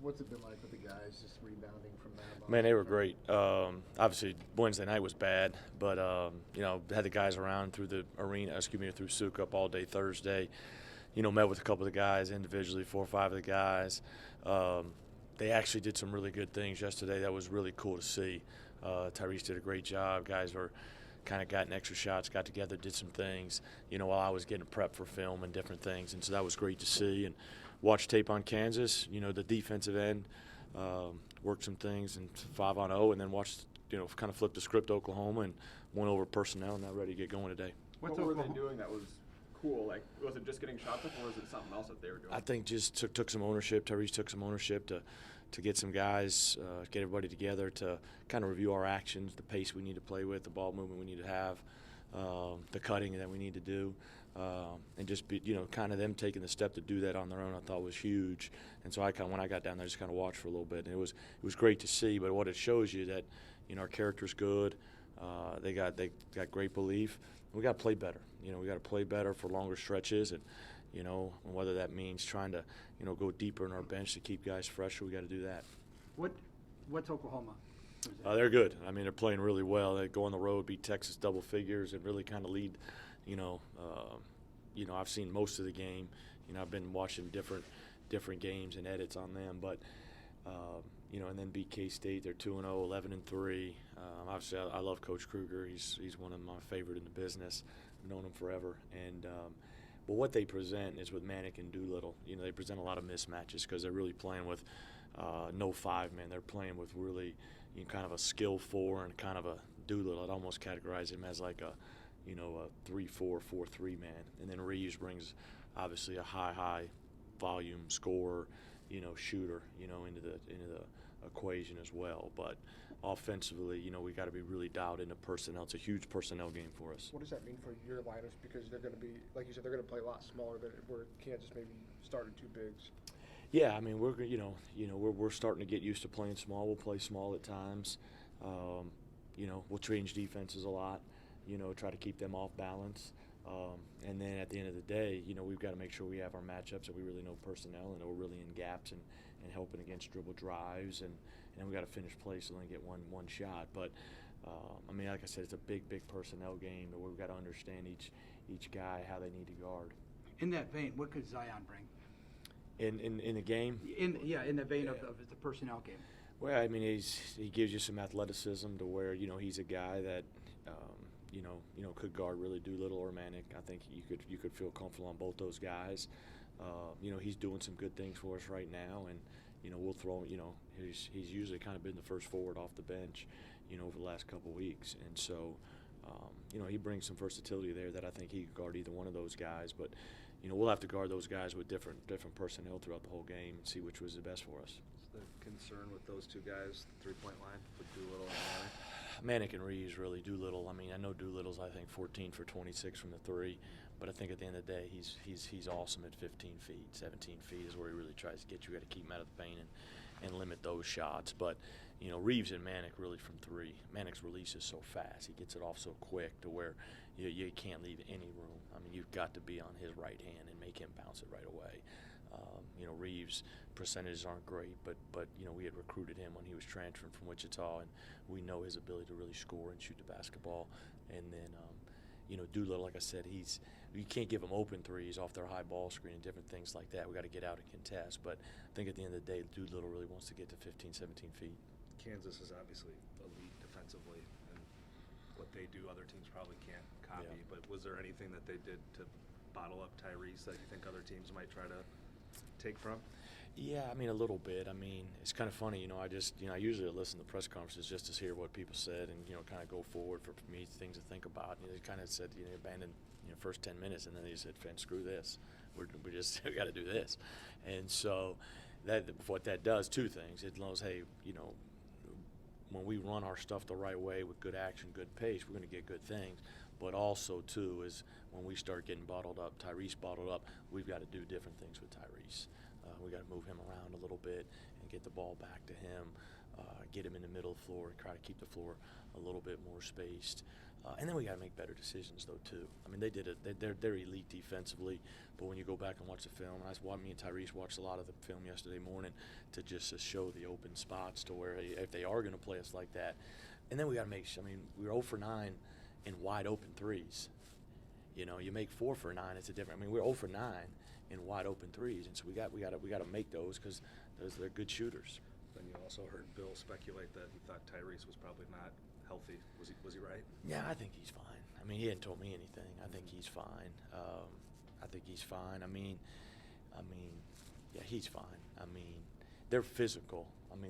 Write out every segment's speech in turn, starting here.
What's it been like with the guys just rebounding from that? Man, they were great. Obviously, Wednesday night was bad, but had the guys around through the arena, through Souk up all day Thursday. Met with a couple of the guys individually, 4 or 5 of the guys. They actually did some really good things yesterday. That was really cool to see. Tyrese did a great job. Guys were kind of gotten extra shots, got together, did some things, while I was getting prepped for film and different things. And so that was great to see. And watch tape on Kansas, the defensive end, worked some things and 5-on-0, and then watched, kind of flip the script to Oklahoma and went over personnel and now ready to get going today. What were they doing that was cool? Like, was it just getting shots up, or was it something else that they were doing? I think just took some ownership. Tyrese took some ownership to get some guys, get everybody together to kind of review our actions, the pace we need to play with, the ball movement we need to have, the cutting that we need to do, and just be, kind of them taking the step to do that on their own. I thought was huge, and so when I got down there, just kind of watched for a little bit, and it was great to see. But what it shows you that our character's good. They got great belief. We got to play better. We got to play better for longer stretches, and whether that means trying to go deeper in our bench to keep guys fresher, we got to do that. What's Oklahoma? They're good. I mean, they're playing really well. They go on the road, beat Texas double figures, and really kind of lead. I've seen most of the game. I've been watching different games and edits on them, but. And then beat K-State. They're 2-0, 11-3. Obviously, I love Coach Kruger. He's one of my favorite in the business. I've known him forever. And but what they present is with Manick and Doolittle. They present a lot of mismatches because they're really playing with no 5-man. They're playing with really kind of a skill 4 and kind of a Doolittle. I'd almost categorize him as like a 3-4, 4-3 man. And then Reeves brings obviously a high volume scorer. Shooter, into the equation as well. But offensively, we got to be really dialed into personnel. It's a huge personnel game for us. What does that mean for your lineups? Because they're going to be, like you said, they're going to play a lot smaller than where Kansas maybe started 2 bigs. Yeah, I mean we're we're starting to get used to playing small. We'll play small at times. We'll change defenses a lot. Try to keep them off balance. And then at the end of the day, we've got to make sure we have our matchups and we really know personnel and we're really in gaps and helping against dribble drives and we got to finish plays so only get one shot. But like I said, it's a big personnel game that we've got to understand each guy how they need to guard. In that vein, what could Zion bring? In the game? In the vein of the personnel game. Well, I mean he gives you some athleticism to where he's a guy that. Could guard really Doolittle or Manick. I think you could feel comfortable on both those guys. He's doing some good things for us right now, and we'll throw. He's usually kind of been the first forward off the bench, over the last couple weeks, and so he brings some versatility there that I think he could guard either one of those guys. But we'll have to guard those guys with different personnel throughout the whole game and see which was the best for us. The concern with those two guys, the 3-point line with Doolittle and Manick? Manick and Reeves really. Doolittle. I mean, I know Doolittle's 14 for 26 from the 3, but I think at the end of the day, he's awesome at 15 feet. 17 feet is where he really tries to get you. Got to keep him out of the paint and limit those shots. But Reeves and Manick really from 3. Manick's release is so fast. He gets it off so quick to where you can't leave any room. I mean, you've got to be on his right hand and make him bounce it right away. Reeves' percentages aren't great, but we had recruited him when he was transferring from Wichita, and we know his ability to really score and shoot the basketball. And then, Doolittle, like I said, you can't give him open threes off their high ball screen and different things like that. We got to get out and contest. But I think at the end of the day, Doolittle really wants to get to 15, 17 feet. Kansas is obviously elite defensively, and what they do, other teams probably can't copy. Yeah. But was there anything that they did to bottle up Tyrese that you think other teams might try to take from? Yeah, I mean, a little bit. I mean, it's kind of funny, I usually listen to press conferences just to hear what people said and, kind of go forward for me, things to think about. They kind of said, abandon, first 10 minutes, and then they said, screw this. We got to do this. And so what that does, 2 things. It knows, hey, when we run our stuff the right way with good action, good pace, we're going to get good things. But also, too, is when we start getting bottled up, Tyrese bottled up, we've got to do different things with Tyrese. We got to move him around a little bit and get the ball back to him. get him in the middle of the floor, and try to keep the floor a little bit more spaced. And then we got to make better decisions, though, too. I mean, they did it. They're elite defensively, but when you go back and watch the film, me and Tyrese watched a lot of the film yesterday morning to show the open spots to where if they are going to play us like that. And then we got to make sure. I mean, we were 0 for 9 in wide open threes. You know, you make 4 for 9, it's a different. I mean, we're 0 for 9 in wide open threes, and so we got to make those because they're good shooters. Then you also heard Bill speculate that he thought Tyrese was probably not healthy. Was he right? Yeah, I think he's fine. I mean, he hadn't told me anything. I think he's fine. I mean, yeah, he's fine. I mean, they're physical. And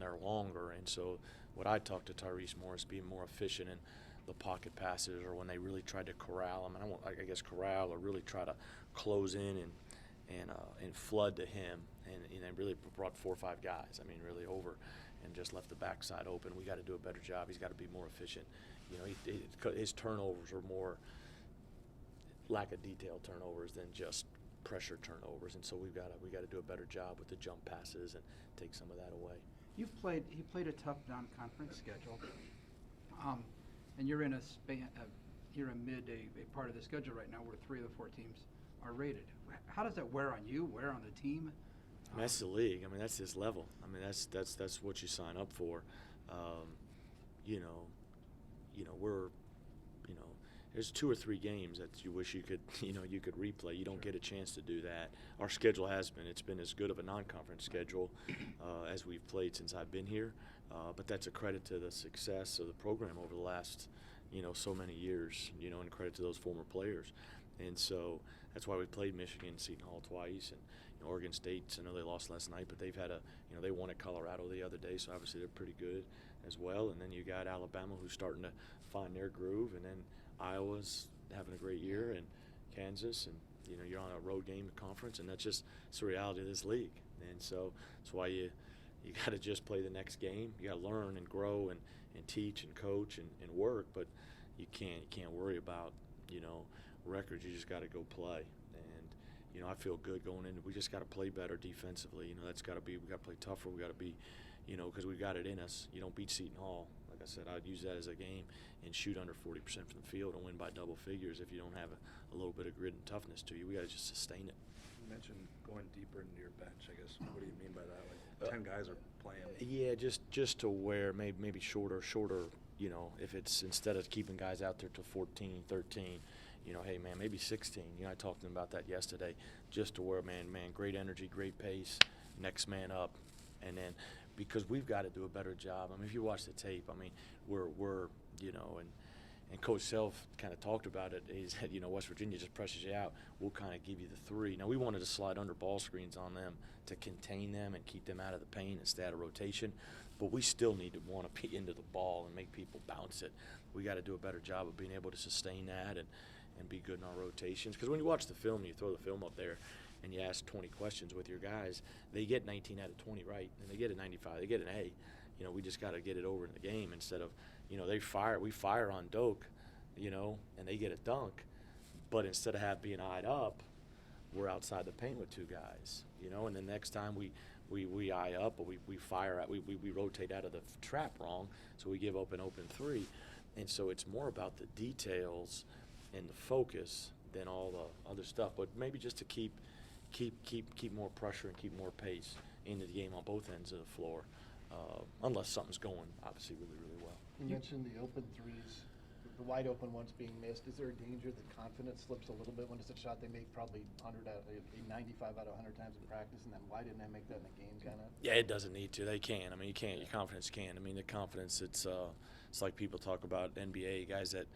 they're longer. And so what I talked to Tyrese more is being more efficient in the pocket passes, or when they really tried to corral him. And I guess corral or really try to close in and flood to him. And they really brought 4 or 5 guys. I mean, really over. And just left the backside open. We got to do a better job. He's got to be more efficient. You know, his turnovers are more lack of detail turnovers than just pressure turnovers, and so we got to do a better job with the jump passes and take some of that away. He played a tough non-conference schedule, and you're in a part of the schedule right now where 3 of the 4 teams are rated. How does that wear on you? Wear on the team? I mean, that's the league. I mean, that's this level. I mean, that's what you sign up for. There's 2 or 3 games that you wish you could replay. You don't get a chance to do that. Our schedule it's been as good of a non-conference schedule as we've played since I've been here. But that's a credit to the success of the program over the last, so many years, and credit to those former players. And so that's why we played Michigan, Seton Hall twice, and Oregon State. I know they lost last night, but they've had they won at Colorado the other day, so obviously they're pretty good as well. And then you got Alabama, who's starting to find their groove, and then Iowa's having a great year, and Kansas, and you're on a road game conference, and it's the reality of this league. And so that's why you got to just play the next game. You got to learn and grow and teach and coach and work, but you can't worry about records. You just got to go play. And I feel good going in. We just got to play better defensively. We got to play tougher. We got to be, because we got it in us. You don't beat Seton Hall. Like I said, I'd use that as a game and shoot under 40% from the field and win by double figures if you don't have a little bit of grit and toughness to you. We got to just sustain it. You mentioned going deeper into your bench. I guess, what do you mean by that? Like 10 guys are playing. Yeah, just to where maybe shorter. If it's instead of keeping guys out there to 14, 13. Hey, man, maybe 16. I talked to them about that yesterday. Just to where, man, great energy, great pace, next man up. And then because we've got to do a better job. I mean, if you watch the tape, I mean, we're and Coach Self kind of talked about it. He said, West Virginia just presses you out. We'll kind of give you the 3. Now, we wanted to slide under ball screens on them to contain them and keep them out of the paint and stay out of rotation. But we still need to want to be into the ball and make people bounce it. We got to do a better job of being able to sustain that and be good in our rotations. Because when you watch the film and you throw the film up there and you ask 20 questions with your guys, they get 19 out of 20 right, and they get a 95. They get an A. We just got to get it over in the game instead of, we fire on Doak, and they get a dunk. But instead of being eyed up, we're outside the paint with 2 guys, and the next time we eye up, but we fire out, we rotate out of the trap wrong, so we give up an open 3. And so it's more about the details and the focus than all the other stuff, but maybe just to keep more pressure and keep more pace into the game on both ends of the floor, unless something's going obviously really, really well. You mentioned the open threes, the wide open ones being missed. Is there a danger that confidence slips a little bit when it's a shot they make probably 95 out of 100 times in practice, and then why didn't I make that in the game kind of? Yeah, it doesn't need to. They can. I mean, you can't. Your confidence can. I mean, the confidence, it's like people talk about NBA, guys that,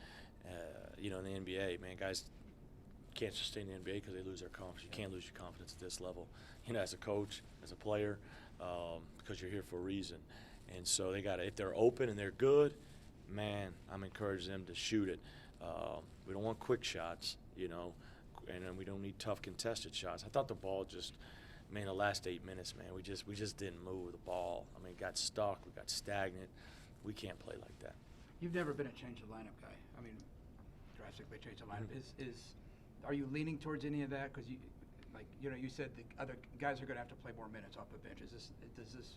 in the NBA, man, guys can't sustain the NBA because they lose their confidence. You can't lose your confidence at this level, as a coach, as a player, because you're here for a reason. And so they got to, if they're open and they're good, man, I'm encouraging them to shoot it. We don't want quick shots, and then we don't need tough contested shots. I thought the ball just, the last 8 minutes, man, we just didn't move the ball. I mean, it got stuck, we got stagnant. We can't play like that. You've never been a change the lineup guy. I mean, drastically change the lineup. Are you leaning towards any of that? Because you said the other guys are going to have to play more minutes off the bench. Does this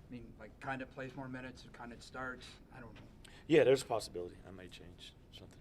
I mean, like Condit plays more minutes, Condit starts, I don't know. Yeah, there's a possibility. I may change something.